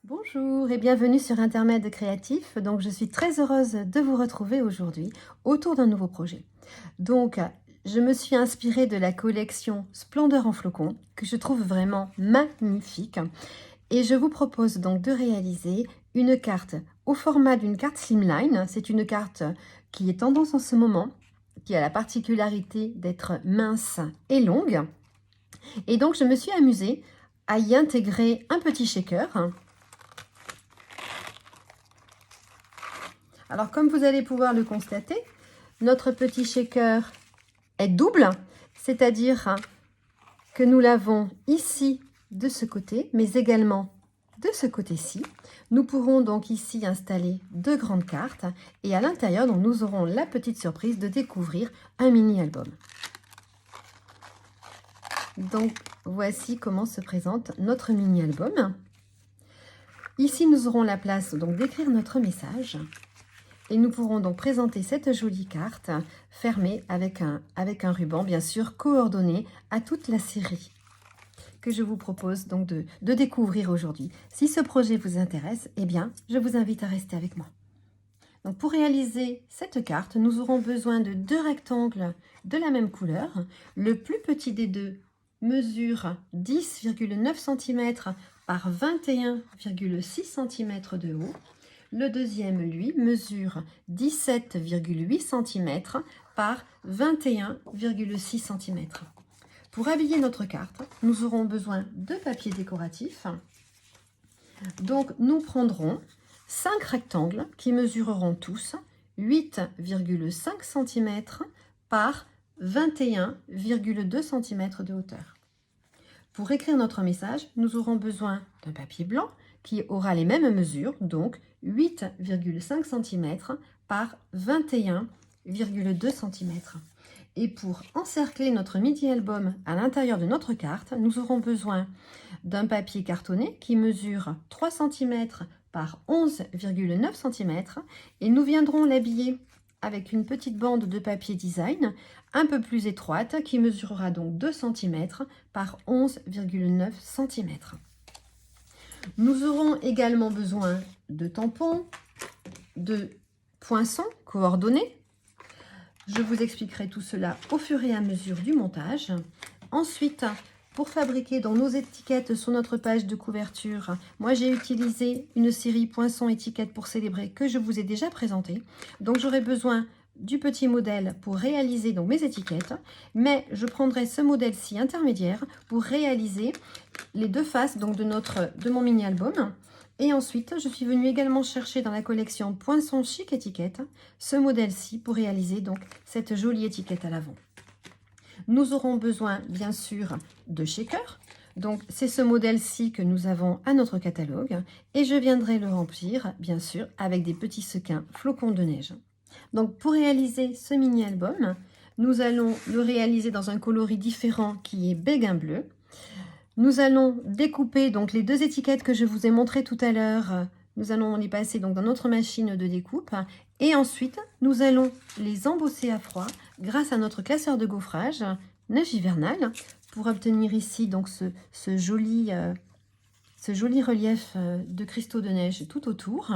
Bonjour et bienvenue sur Intermède Créatif. Donc je suis très heureuse de vous retrouver aujourd'hui autour d'un nouveau projet. Donc je me suis inspirée de la collection Splendeur en flocons que je trouve vraiment magnifique et je vous propose donc de réaliser une carte au format d'une carte slimline. C'est une carte qui est tendance en ce moment, qui a la particularité d'être mince et longue. Et donc je me suis amusée à y intégrer un petit shaker. Alors, comme vous allez pouvoir le constater, notre petit shaker est double, c'est-à-dire que nous l'avons ici de ce côté, mais également de ce côté-ci. Nous pourrons donc ici installer deux grandes cartes et à l'intérieur, nous aurons la petite surprise de découvrir un mini-album. Donc, voici comment se présente notre mini-album. Ici, nous aurons la place donc d'écrire notre message. Et nous pourrons donc présenter cette jolie carte fermée avec un ruban, bien sûr, coordonné à toute la série que je vous propose donc de découvrir aujourd'hui. Si ce projet vous intéresse, eh bien, je vous invite à rester avec moi. Donc, pour réaliser cette carte, nous aurons besoin de deux rectangles de la même couleur. Le plus petit des deux mesure 10,9 cm par 21,6 cm de haut. Le deuxième, lui, mesure 17,8 cm par 21,6 cm. Pour habiller notre carte, nous aurons besoin de papier décoratif. Donc, nous prendrons 5 rectangles qui mesureront tous 8,5 cm par 21,2 cm de hauteur. Pour écrire notre message, nous aurons besoin d'un papier blanc qui aura les mêmes mesures, donc 8,5 cm par 21,2 cm. Et pour encercler notre mini-album à l'intérieur de notre carte, nous aurons besoin d'un papier cartonné qui mesure 3 cm par 11,9 cm et nous viendrons l'habiller avec une petite bande de papier design un peu plus étroite qui mesurera donc 2 cm par 11,9 cm. Nous aurons également besoin de tampons, de poinçons coordonnés. Je vous expliquerai tout cela au fur et à mesure du montage. Ensuite, pour fabriquer dans nos étiquettes sur notre page de couverture, moi j'ai utilisé une série poinçons étiquettes pour célébrer que je vous ai déjà présentée. Donc j'aurai besoin du petit modèle pour réaliser donc mes étiquettes, mais je prendrai ce modèle-ci intermédiaire pour réaliser les deux faces donc de mon mini-album. Et ensuite, je suis venue également chercher dans la collection Poinçons Chic Étiquette ce modèle-ci pour réaliser donc cette jolie étiquette à l'avant. Nous aurons besoin bien sûr de shaker. Donc c'est ce modèle-ci que nous avons à notre catalogue et je viendrai le remplir bien sûr avec des petits sequins flocons de neige. Donc pour réaliser ce mini-album, nous allons le réaliser dans un coloris différent qui est béguin bleu. Nous allons découper donc les deux étiquettes que je vous ai montrées tout à l'heure. Nous allons les passer donc dans notre machine de découpe et ensuite nous allons les embosser à froid grâce à notre classeur de gaufrage neige hivernale pour obtenir ici donc ce joli relief de cristaux de neige tout autour.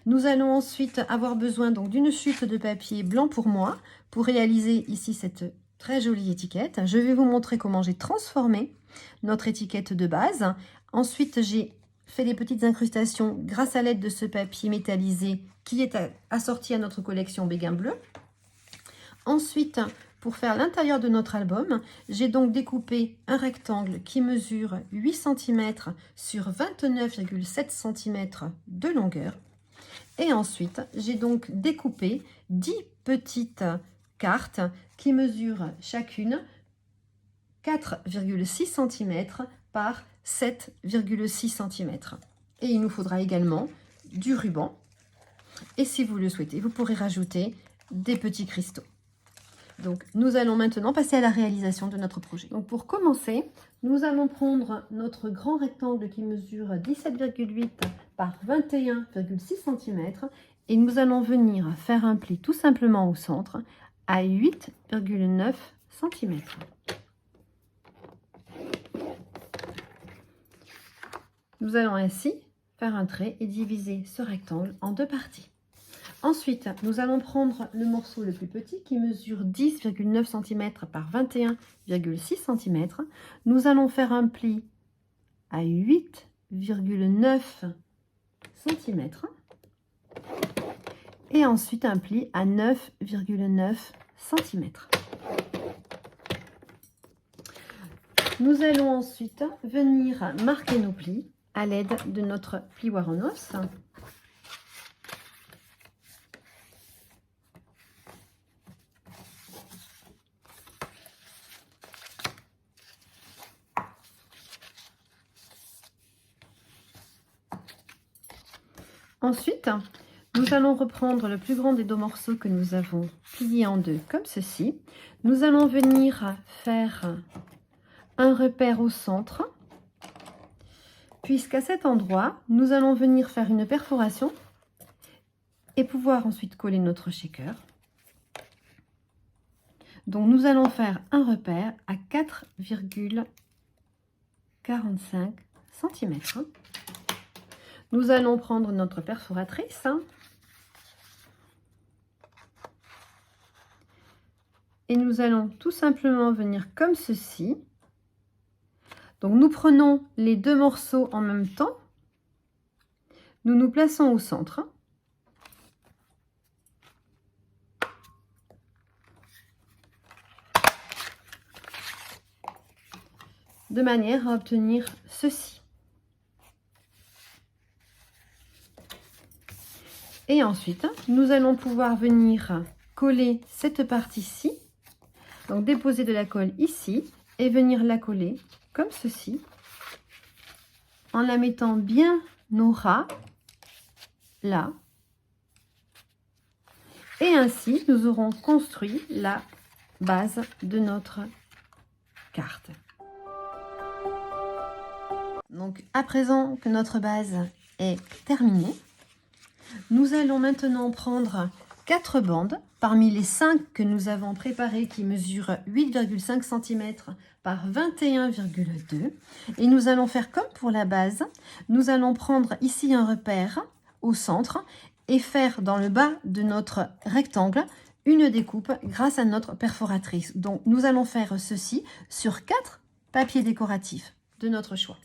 Nous allons ensuite avoir besoin donc d'une chute de papier blanc pour moi pour réaliser ici cette très jolie étiquette. Je vais vous montrer comment j'ai transformé notre étiquette de base. Ensuite, j'ai fait des petites incrustations grâce à l'aide de ce papier métallisé qui est assorti à notre collection béguin bleu. Ensuite, pour faire l'intérieur de notre album, j'ai donc découpé un rectangle qui mesure 8 cm sur 29,7 cm de longueur. Et ensuite, j'ai donc découpé 10 petites cartes qui mesurent chacune 4,6 cm par 7,6 cm. Et il nous faudra également du ruban. Et si vous le souhaitez, vous pourrez rajouter des petits cristaux. Donc, nous allons maintenant passer à la réalisation de notre projet. Donc, pour commencer, nous allons prendre notre grand rectangle qui mesure 17,8 par 21,6 cm et nous allons venir faire un pli tout simplement au centre à 8,9 cm. Nous allons ainsi faire un trait et diviser ce rectangle en deux parties. Ensuite, nous allons prendre le morceau le plus petit qui mesure 10,9 cm par 21,6 cm. Nous allons faire un pli à 8,9 cm et ensuite un pli à 9,9 cm. Nous allons ensuite venir marquer nos plis à l'aide de notre plioir en os. Ensuite, nous allons reprendre le plus grand des deux morceaux que nous avons plié en deux, comme ceci. Nous allons venir faire un repère au centre, puisqu'à cet endroit, nous allons venir faire une perforation et pouvoir ensuite coller notre shaker. Donc, nous allons faire un repère à 4,45 cm. Nous allons prendre notre perforatrice et nous allons tout simplement venir comme ceci. Donc nous prenons les deux morceaux en même temps, nous nous plaçons au centre. De manière à obtenir ceci. Et ensuite, nous allons pouvoir venir coller cette partie-ci. Donc, déposer de la colle ici et venir la coller comme ceci. En la mettant bien au ras, là. Et ainsi, nous aurons construit la base de notre carte. Donc, à présent que notre base est terminée, nous allons maintenant prendre 4 bandes parmi les 5 que nous avons préparées qui mesurent 8,5 cm par 21,2 et nous allons faire comme pour la base. Nous allons prendre ici un repère au centre et faire dans le bas de notre rectangle une découpe grâce à notre perforatrice. Donc nous allons faire ceci sur 4 papiers décoratifs de notre choix.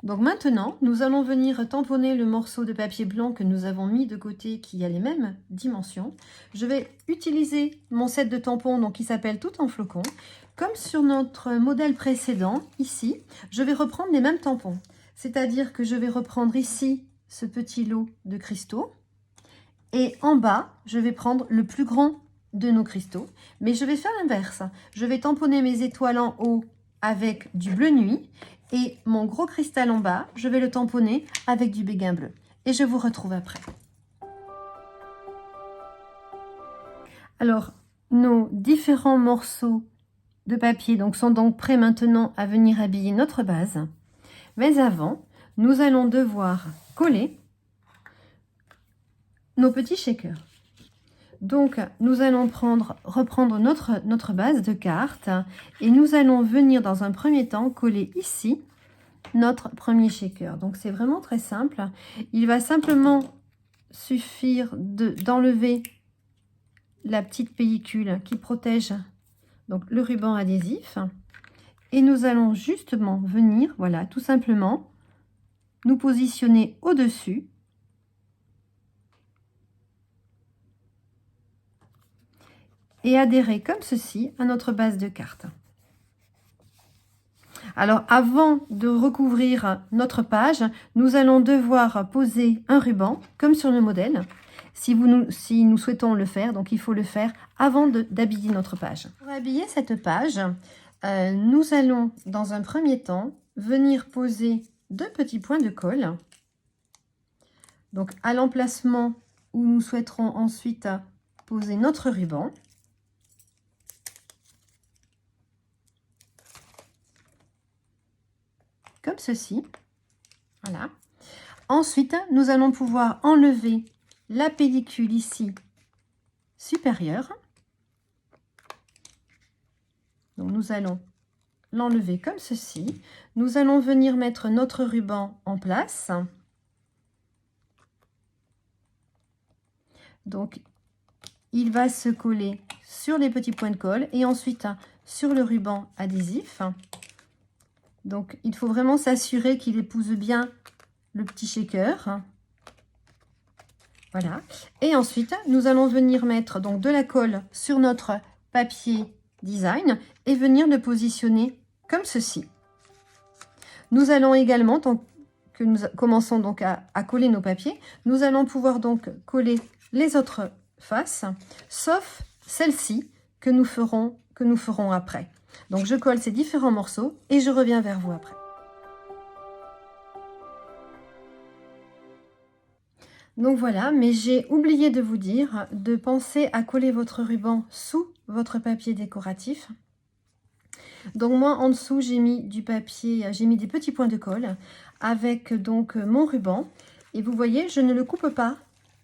Donc maintenant, nous allons venir tamponner le morceau de papier blanc que nous avons mis de côté qui a les mêmes dimensions. Je vais utiliser mon set de tampons donc, qui s'appelle Tout en flocons. Comme sur notre modèle précédent, ici, je vais reprendre les mêmes tampons. C'est-à-dire que je vais reprendre ici ce petit lot de cristaux. Et en bas, je vais prendre le plus grand de nos cristaux. Mais je vais faire l'inverse. Je vais tamponner mes étoiles en haut avec du bleu nuit. Et mon gros cristal en bas, je vais le tamponner avec du béguin bleu. Et je vous retrouve après. Alors, nos différents morceaux de papier sont donc prêts maintenant à venir habiller notre base. Mais avant, nous allons devoir coller nos petits shakers. Donc, nous allons reprendre notre base de cartes et nous allons venir dans un premier temps coller ici notre premier shaker. Donc, c'est vraiment très simple. Il va simplement suffire d'enlever la petite pellicule qui protège donc, le ruban adhésif. Et nous allons justement venir, voilà, tout simplement, nous positionner au-dessus. Et adhérer comme ceci à notre base de cartes. Alors, avant de recouvrir notre page, nous allons devoir poser un ruban, comme sur le modèle, si nous souhaitons le faire. Donc, il faut le faire avant d'habiller notre page. Pour habiller cette page, nous allons, dans un premier temps, venir poser 2 petits points de colle. Donc, à l'emplacement où nous souhaiterons ensuite poser notre ruban. Comme ceci. Voilà. Ensuite, nous allons pouvoir enlever la pellicule ici supérieure. Donc nous allons l'enlever comme ceci. Nous allons venir mettre notre ruban en place. Donc il va se coller sur les petits points de colle et ensuite sur le ruban adhésif. Donc il faut vraiment s'assurer qu'il épouse bien le petit shaker. Voilà. Et ensuite, nous allons venir mettre donc de la colle sur notre papier design et venir le positionner comme ceci. Nous allons également, tant que nous commençons donc à coller nos papiers, nous allons pouvoir donc coller les autres faces, sauf celle-ci que nous ferons après. Donc je colle ces différents morceaux et je reviens vers vous après. Donc voilà, mais j'ai oublié de vous dire de penser à coller votre ruban sous votre papier décoratif. Donc moi en dessous j'ai mis du papier, j'ai mis des petits points de colle avec donc mon ruban. Et vous voyez, je ne le coupe pas,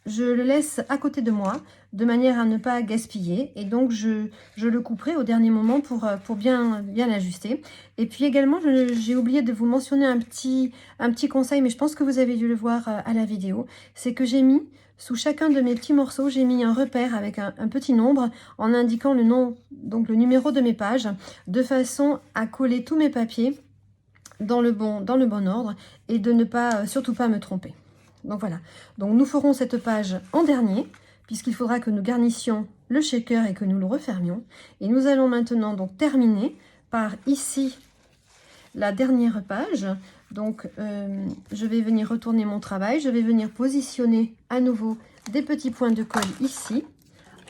je le laisse à côté de moi de manière à ne pas gaspiller. Et donc je le couperai au dernier moment pour bien l'ajuster. Et puis également, j'ai oublié de vous mentionner un petit conseil, mais je pense que vous avez dû le voir à la vidéo. C'est que j'ai mis, sous chacun de mes petits morceaux, j'ai mis un repère avec un petit nombre en indiquant le nom, donc le numéro de mes pages, de façon à coller tous mes papiers dans le bon ordre et de ne pas, surtout pas me tromper. Donc voilà, donc nous ferons cette page en dernier, puisqu'il faudra que nous garnissions le shaker et que nous le refermions. Et nous allons maintenant donc terminer par ici la dernière page. Donc je vais venir retourner mon travail, je vais venir positionner à nouveau des petits points de colle ici,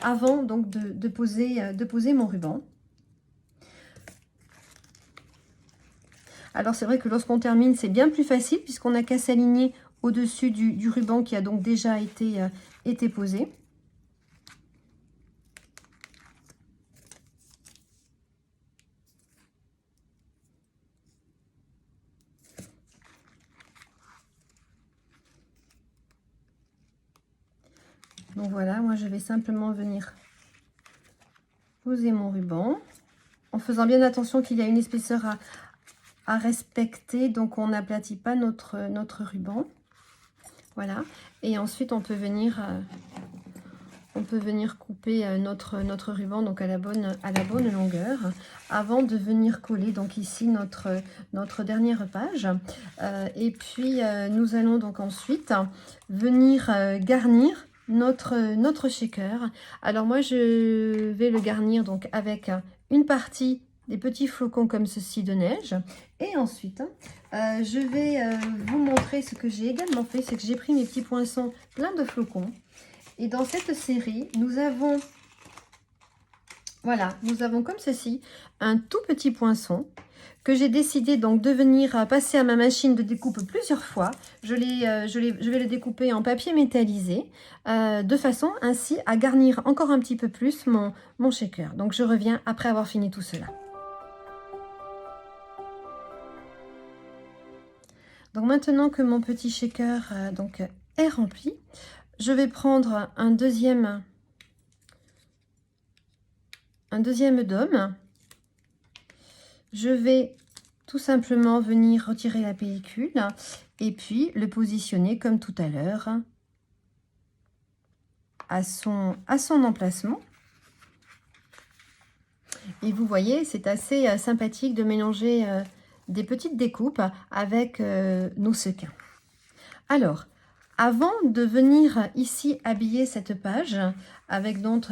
avant donc de poser mon ruban. Alors c'est vrai que lorsqu'on termine, c'est bien plus facile puisqu'on n'a qu'à s'aligner au-dessus du ruban qui a donc déjà été posé. Donc voilà, moi je vais simplement venir poser mon ruban en faisant bien attention qu'il y a une épaisseur à respecter, donc on n'aplatit pas notre ruban. Voilà, et ensuite on peut venir couper notre ruban donc à la bonne longueur avant de venir coller donc ici notre dernière page. Et puis nous allons donc ensuite venir garnir notre shaker. Alors moi je vais le garnir donc avec une partie des petits flocons comme ceci de neige, et ensuite je vais vous montrer ce que j'ai également fait. C'est que j'ai pris mes petits poinçons pleins de flocons, et dans cette série nous avons comme ceci un tout petit poinçon que j'ai décidé donc de venir passer à ma machine de découpe plusieurs fois. Je vais le découper en papier métallisé de façon ainsi à garnir encore un petit peu plus mon shaker. Donc je reviens après avoir fini tout cela. Donc maintenant que mon petit shaker est rempli, je vais prendre un deuxième dôme. Je vais tout simplement venir retirer la pellicule et puis le positionner comme tout à l'heure à son emplacement. Et vous voyez, c'est assez sympathique de mélanger des petites découpes avec nos sequins. Alors, avant de venir ici habiller cette page avec donc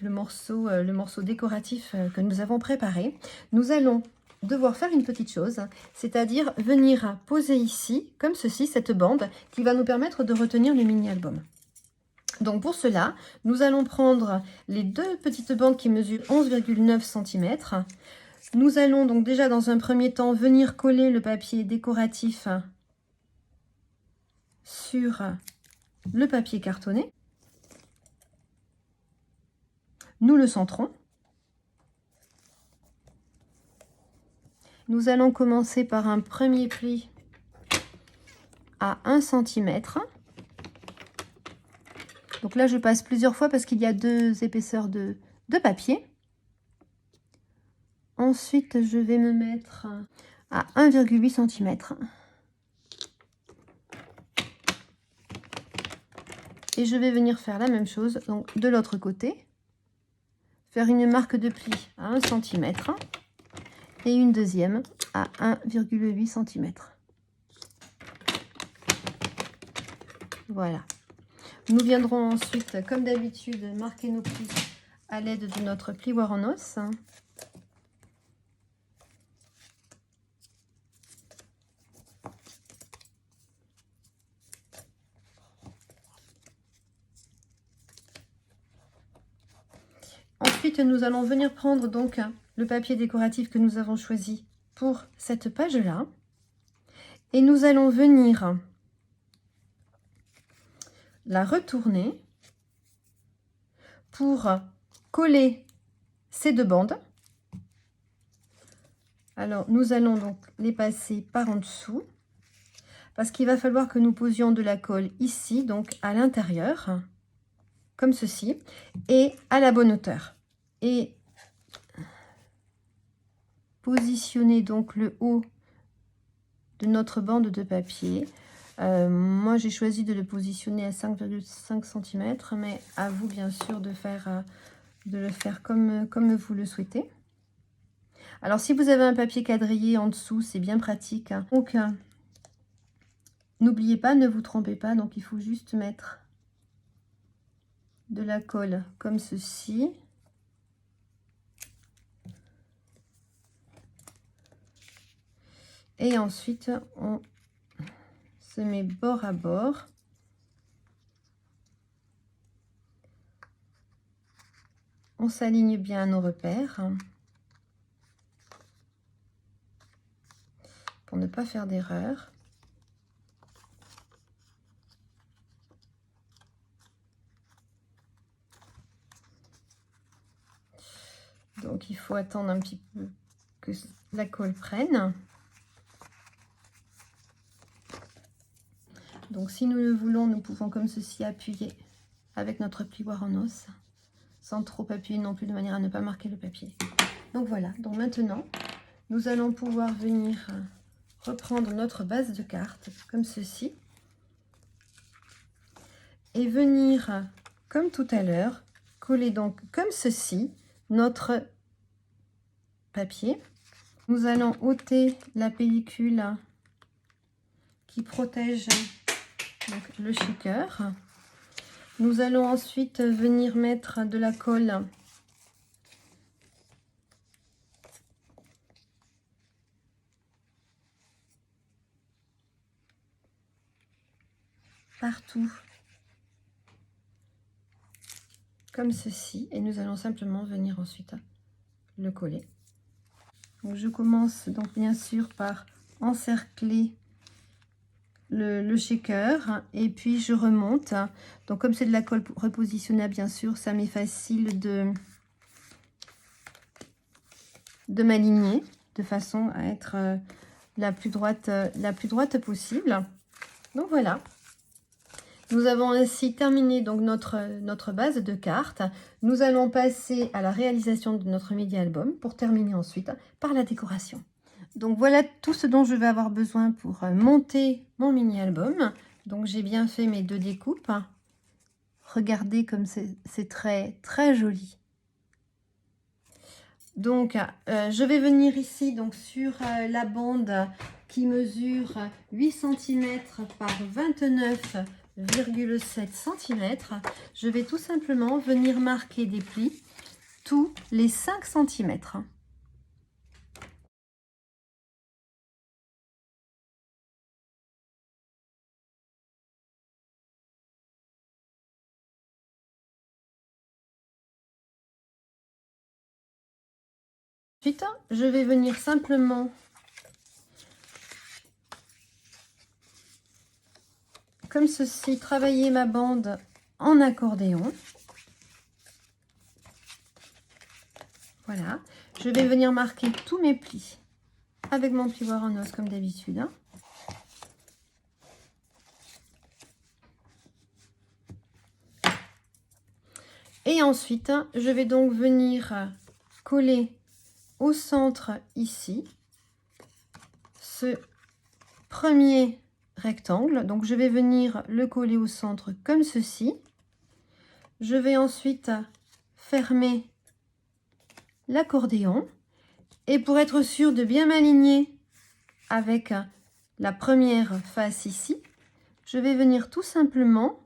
le morceau décoratif que nous avons préparé, nous allons devoir faire une petite chose, c'est-à-dire venir poser ici, comme ceci, cette bande qui va nous permettre de retenir le mini-album. Donc pour cela, nous allons prendre les deux petites bandes qui mesurent 11,9 cm. Nous allons donc déjà dans un premier temps venir coller le papier décoratif sur le papier cartonné. Nous le centrons. Nous allons commencer par un premier pli à 1 cm. Donc là, je passe plusieurs fois parce qu'il y a deux épaisseurs de papier. Ensuite, je vais me mettre à 1,8 cm. Et je vais venir faire la même chose donc de l'autre côté. Faire une marque de pli à 1 cm et une deuxième à 1,8 cm. Voilà. Nous viendrons ensuite, comme d'habitude, marquer nos plis à l'aide de notre plioir en os. Ensuite, nous allons venir prendre donc le papier décoratif que nous avons choisi pour cette page-là. Et nous allons venir la retourner pour coller ces deux bandes. Alors, nous allons donc les passer par en dessous parce qu'il va falloir que nous posions de la colle ici, donc à l'intérieur, comme ceci, et à la bonne hauteur. Et positionner donc le haut de notre bande de papier. Moi, j'ai choisi de le positionner à 5,5 cm, mais à vous, bien sûr, de le faire comme vous le souhaitez. Alors, si vous avez un papier quadrillé en dessous, c'est bien pratique. Donc, n'oubliez pas, ne vous trompez pas. Donc, il faut juste mettre de la colle comme ceci. Et ensuite, on se met bord à bord. On s'aligne bien à nos repères pour ne pas faire d'erreur. Donc, il faut attendre un petit peu que la colle prenne. Donc, si nous le voulons, nous pouvons comme ceci appuyer avec notre plioir en os, sans trop appuyer non plus de manière à ne pas marquer le papier. Donc voilà, donc maintenant, nous allons pouvoir venir reprendre notre base de cartes comme ceci et venir, comme tout à l'heure, coller donc comme ceci notre papier. Nous allons ôter la pellicule qui protège donc le shaker. Nous allons ensuite venir mettre de la colle partout comme ceci et nous allons simplement venir ensuite le coller. Donc je commence donc bien sûr par encercler le shaker et puis je remonte. Donc comme c'est de la colle repositionnable, bien sûr, ça m'est facile de m'aligner de façon à être la plus droite possible. Donc voilà. Nous avons ainsi terminé donc notre base de cartes. Nous allons passer à la réalisation de notre midi album pour terminer ensuite par la décoration. Donc voilà tout ce dont je vais avoir besoin pour monter mon mini album. Donc j'ai bien fait mes deux découpes. Regardez comme c'est très joli. Donc je vais venir ici donc sur la bande qui mesure 8 cm par 29,7 cm. Je vais tout simplement venir marquer des plis tous les 5 cm. Ensuite, je vais venir simplement comme ceci travailler ma bande en accordéon. Voilà, je vais venir marquer tous mes plis avec mon plioir en os comme d'habitude. Et ensuite, je vais donc venir coller au centre ici ce premier rectangle. Donc je vais venir le coller au centre comme ceci. Je vais ensuite fermer l'accordéon et pour être sûr de bien m'aligner avec la première face ici, je vais venir tout simplement,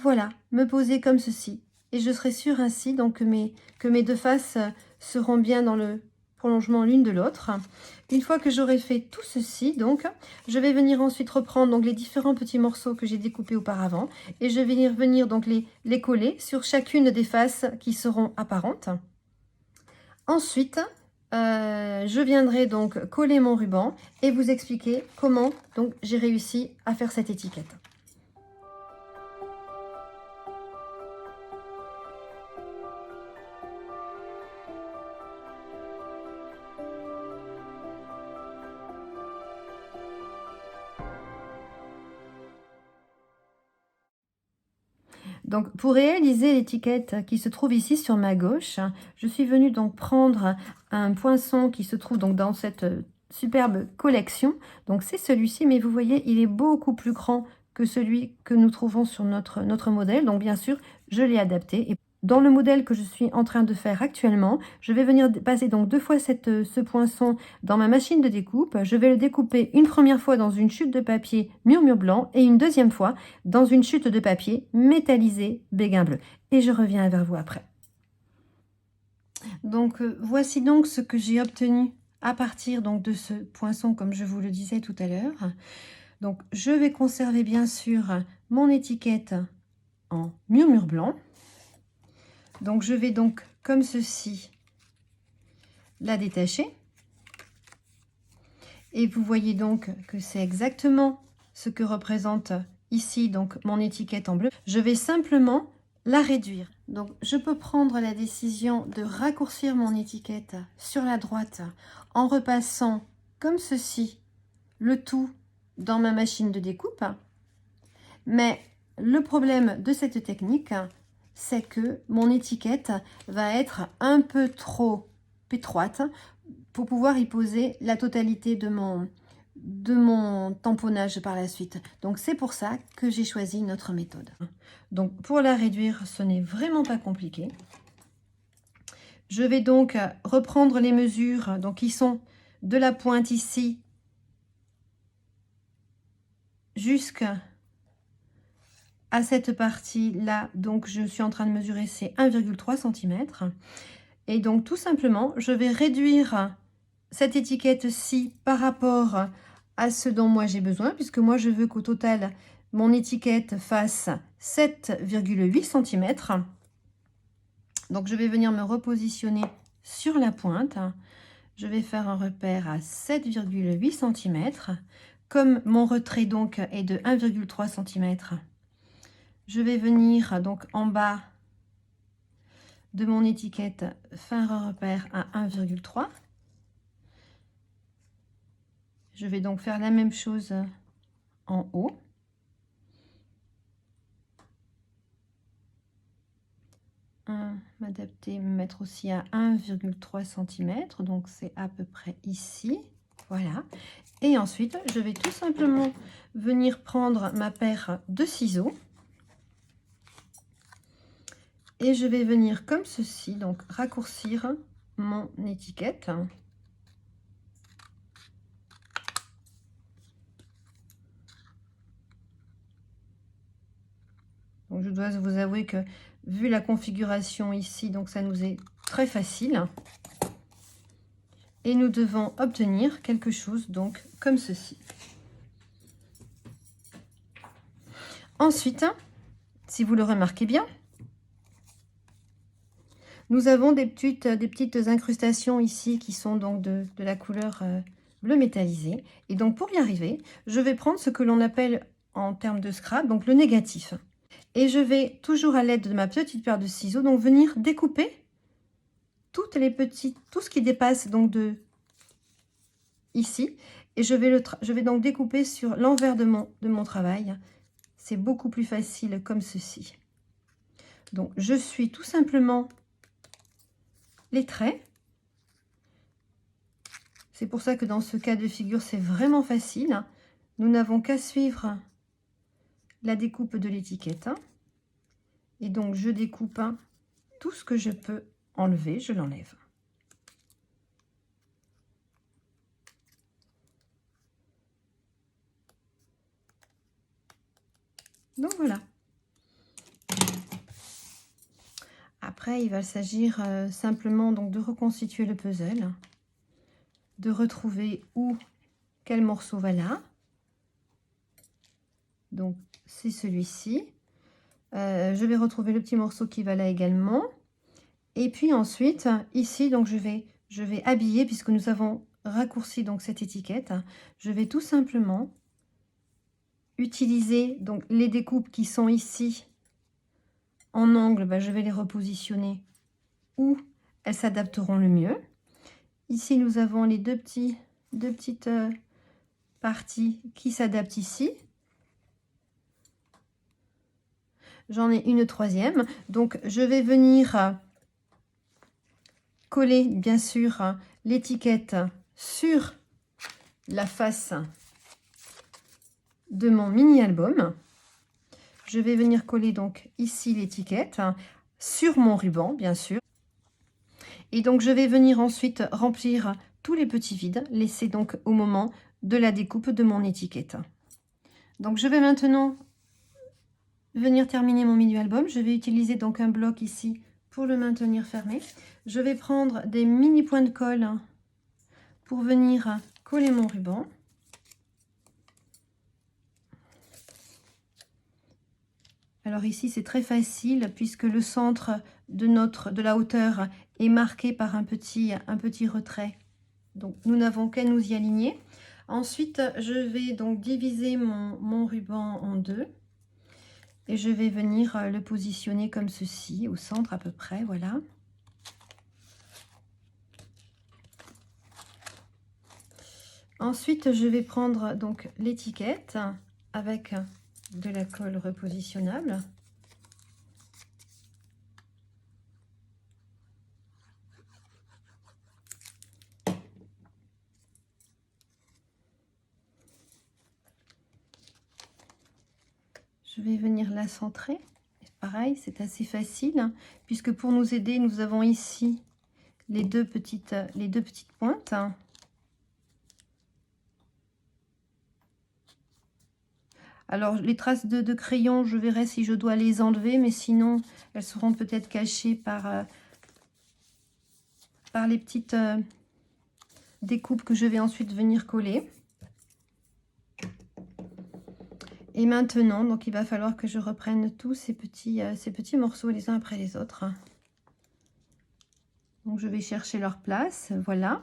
voilà, me poser comme ceci. Et je serai sûre ainsi donc que mes deux faces seront bien dans le prolongement l'une de l'autre. Une fois que j'aurai fait tout ceci, donc, je vais venir ensuite reprendre donc les différents petits morceaux que j'ai découpés auparavant et je vais venir donc les coller sur chacune des faces qui seront apparentes. Ensuite, je viendrai donc coller mon ruban et vous expliquer comment donc j'ai réussi à faire cette étiquette. Donc, pour réaliser l'étiquette qui se trouve ici sur ma gauche, je suis venue donc prendre un poinçon qui se trouve donc dans cette superbe collection. Donc, c'est celui-ci, mais vous voyez, il est beaucoup plus grand que celui que nous trouvons sur notre modèle. Donc, bien sûr, je l'ai adapté. Et dans le modèle que je suis en train de faire actuellement, je vais venir passer donc 2 fois ce poinçon dans ma machine de découpe. Je vais le découper une première fois dans une chute de papier murmure blanc et une deuxième fois dans une chute de papier métallisé béguin bleu. Et je reviens vers vous après. Donc voici donc ce que j'ai obtenu à partir donc de ce poinçon comme je vous le disais tout à l'heure. Donc je vais conserver bien sûr mon étiquette en murmure blanc. Donc je vais donc comme ceci la détacher. Et vous voyez donc que c'est exactement ce que représente ici donc mon étiquette en bleu. Je vais simplement la réduire. Donc je peux prendre la décision de raccourcir mon étiquette sur la droite en repassant comme ceci le tout dans ma machine de découpe. Mais le problème de cette technique, c'est que mon étiquette va être un peu trop étroite pour pouvoir y poser la totalité de mon tamponnage par la suite. Donc c'est pour ça que j'ai choisi notre méthode. Donc pour la réduire, ce n'est vraiment pas compliqué. Je vais donc reprendre les mesures donc qui sont de la pointe ici jusqu'à cette partie là. Donc je suis en train de mesurer, c'est 1,3 cm. Et donc tout simplement, je vais réduire cette étiquette-ci par rapport à ce dont moi j'ai besoin, puisque moi je veux qu'au total, mon étiquette fasse 7,8 cm. Donc je vais venir me repositionner sur la pointe. Je vais faire un repère à 7,8 cm. Comme mon retrait donc est de 1,3 cm, je vais venir donc en bas de mon étiquette faire un repère à 1,3. Je vais donc faire la même chose en haut. M'adapter, me mettre aussi à 1,3 cm, donc c'est à peu près ici. Voilà. Et ensuite, je vais tout simplement venir prendre ma paire de ciseaux. Et je vais venir comme ceci, donc raccourcir mon étiquette. Donc je dois vous avouer que vu la configuration ici, donc ça nous est très facile. Et nous devons obtenir quelque chose donc comme ceci. Ensuite, si vous le remarquez bien, nous avons des petites incrustations ici qui sont donc de la couleur bleu métallisé. Et donc pour y arriver, je vais prendre ce que l'on appelle en termes de scrap, donc le négatif. Et je vais toujours à l'aide de ma petite paire de ciseaux, donc venir découper tout ce qui dépasse donc de ici. Et je vais donc découper sur l'envers de mon travail. C'est beaucoup plus facile comme ceci. Donc je suis tout simplement les traits. C'est pour ça que dans ce cas de figure, c'est vraiment facile. Nous n'avons qu'à suivre la découpe de l'étiquette. Et donc, je découpe tout ce que je peux enlever, je l'enlève. Donc voilà. Après, il va s'agir simplement donc de reconstituer le puzzle, de retrouver où, quel morceau va là. Donc, c'est celui-ci. Je vais retrouver le petit morceau qui va là également. Et puis ensuite, ici, donc je vais habiller, puisque nous avons raccourci donc cette étiquette. Je vais tout simplement utiliser donc les découpes qui sont ici en angle. Je vais les repositionner où elles s'adapteront le mieux. Ici, nous avons les deux petites parties qui s'adaptent ici. J'en ai une troisième. Donc, je vais venir coller, bien sûr, l'étiquette sur la face de mon mini-album. Je vais venir coller donc ici l'étiquette sur mon ruban, bien sûr. Et donc, je vais venir ensuite remplir tous les petits vides laissés donc au moment de la découpe de mon étiquette. Donc, je vais maintenant venir terminer mon mini-album. Je vais utiliser donc un bloc ici pour le maintenir fermé. Je vais prendre des mini points de colle pour venir coller mon ruban. Alors ici, c'est très facile puisque le centre de la hauteur est marqué par un petit retrait. Donc, nous n'avons qu'à nous y aligner. Ensuite, je vais donc diviser mon ruban en deux. Et je vais venir le positionner comme ceci, au centre à peu près, voilà. Ensuite, je vais prendre donc l'étiquette avec de la colle repositionnable. Je vais venir la centrer. Pareil, c'est assez facile, puisque pour nous aider, nous avons ici les deux petites pointes. Alors, les traces de crayon, je verrai si je dois les enlever, mais sinon, elles seront peut-être cachées par les petites découpes que je vais ensuite venir coller. Et maintenant, donc il va falloir que je reprenne tous ces petits morceaux les uns après les autres. Donc je vais chercher leur place, voilà.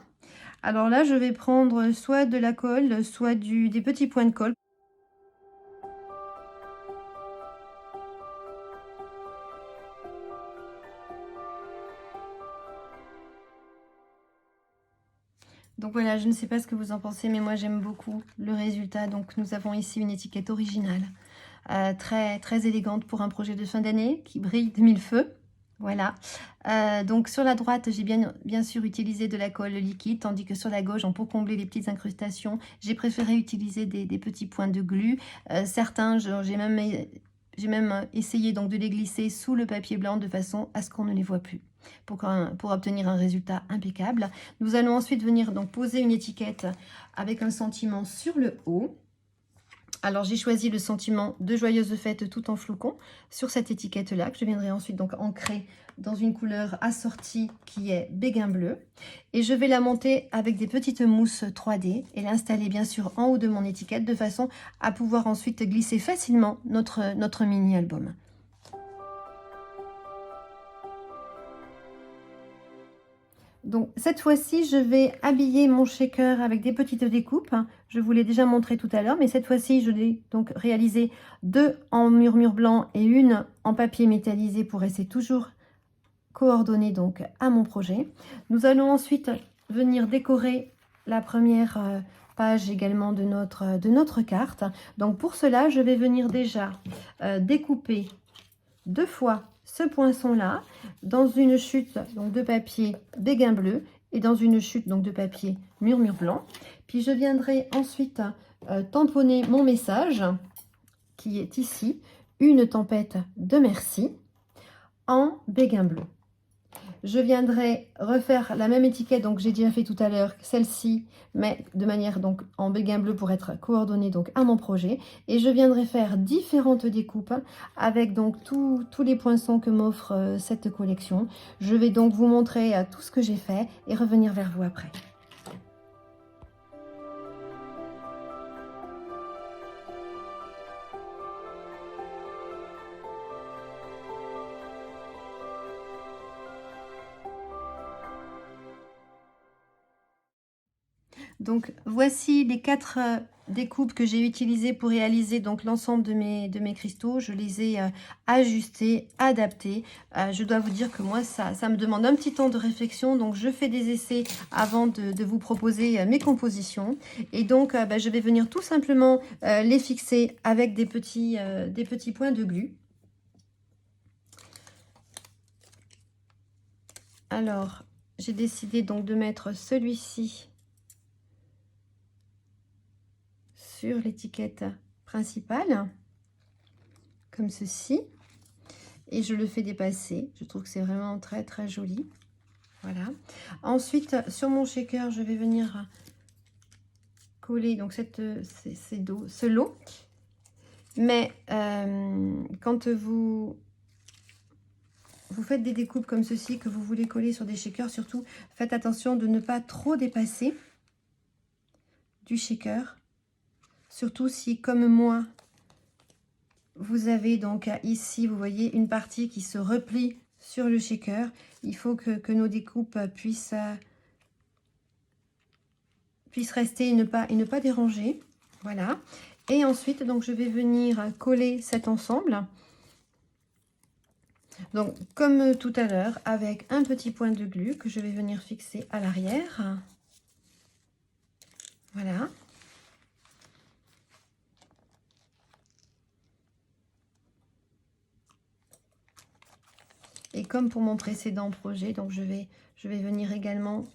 Alors là, je vais prendre soit de la colle, soit des petits points de colle. Donc voilà, je ne sais pas ce que vous en pensez, mais moi j'aime beaucoup le résultat. Donc nous avons ici une étiquette originale, très, très élégante pour un projet de fin d'année qui brille de mille feux. Voilà. Donc sur la droite, j'ai bien sûr utilisé de la colle liquide, tandis que sur la gauche, pour combler les petites incrustations, j'ai préféré utiliser des petits points de glu. Certains, j'ai même essayé donc de les glisser sous le papier blanc de façon à ce qu'on ne les voit plus, pour obtenir un résultat impeccable. Nous allons ensuite venir donc poser une étiquette avec un sentiment sur le haut. Alors j'ai choisi le sentiment de Joyeuses Fêtes tout en flocons sur cette étiquette là, que je viendrai ensuite donc ancrer dans une couleur assortie qui est béguin bleu. Et je vais la monter avec des petites mousses 3D et l'installer bien sûr en haut de mon étiquette de façon à pouvoir ensuite glisser facilement notre mini album. Donc cette fois-ci, je vais habiller mon shaker avec des petites découpes. Je vous l'ai déjà montré tout à l'heure, mais cette fois-ci, je l'ai donc réalisé 2 en murmure blanc et une en papier métallisé pour rester toujours coordonné donc à mon projet. Nous allons ensuite venir décorer la première page également de notre carte. Donc pour cela, je vais venir déjà découper 2 fois ce poinçon-là dans une chute donc, de papier béguin bleu et dans une chute donc, de papier murmure blanc. Puis je viendrai ensuite tamponner mon message qui est ici, une tempête de merci en béguin bleu. Je viendrai refaire la même étiquette, donc j'ai déjà fait tout à l'heure, celle-ci, mais de manière donc en béguin bleu pour être coordonnée donc à mon projet. Et je viendrai faire différentes découpes avec donc tous les poinçons que m'offre cette collection. Je vais donc vous montrer tout ce que j'ai fait et revenir vers vous après. Donc voici les 4 découpes que j'ai utilisées pour réaliser donc l'ensemble de mes cristaux. Je les ai ajustés, adaptés. Je dois vous dire que moi ça me demande un petit temps de réflexion, donc je fais des essais avant de vous proposer mes compositions. Et donc je vais venir tout simplement les fixer avec des petits points de glu. Alors j'ai décidé donc de mettre celui-ci sur l'étiquette principale, comme ceci, et je le fais dépasser. Je trouve que c'est vraiment très très joli. Voilà. Ensuite, sur mon shaker, je vais venir coller donc ce lot. Mais quand vous faites des découpes comme ceci, que vous voulez coller sur des shakers, surtout faites attention de ne pas trop dépasser du shaker. Surtout si, comme moi, vous avez donc ici, vous voyez, une partie qui se replie sur le shaker. Il faut que nos découpes puissent rester et ne pas déranger. Voilà. Et ensuite, donc, je vais venir coller cet ensemble. Donc, comme tout à l'heure, avec un petit point de glu que je vais venir fixer à l'arrière. Voilà. Et comme pour mon précédent projet, donc je vais venir également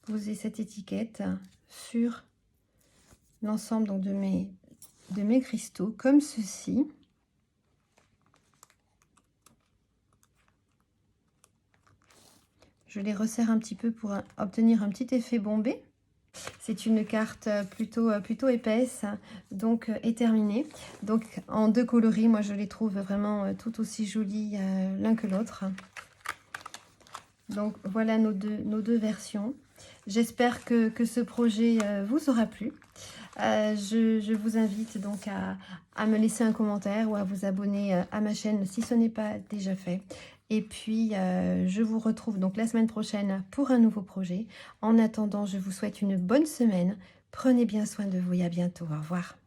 poser cette étiquette sur l'ensemble donc de mes cristaux, comme ceci. Je les resserre un petit peu pour obtenir un petit effet bombé. C'est une carte plutôt épaisse, donc est terminée. Donc en 2 coloris, moi je les trouve vraiment tout aussi jolis l'un que l'autre. Donc voilà nos deux versions. J'espère que ce projet vous aura plu. Je vous invite donc à me laisser un commentaire ou à vous abonner à ma chaîne si ce n'est pas déjà fait. Et puis, je vous retrouve donc la semaine prochaine pour un nouveau projet. En attendant, je vous souhaite une bonne semaine. Prenez bien soin de vous et à bientôt. Au revoir.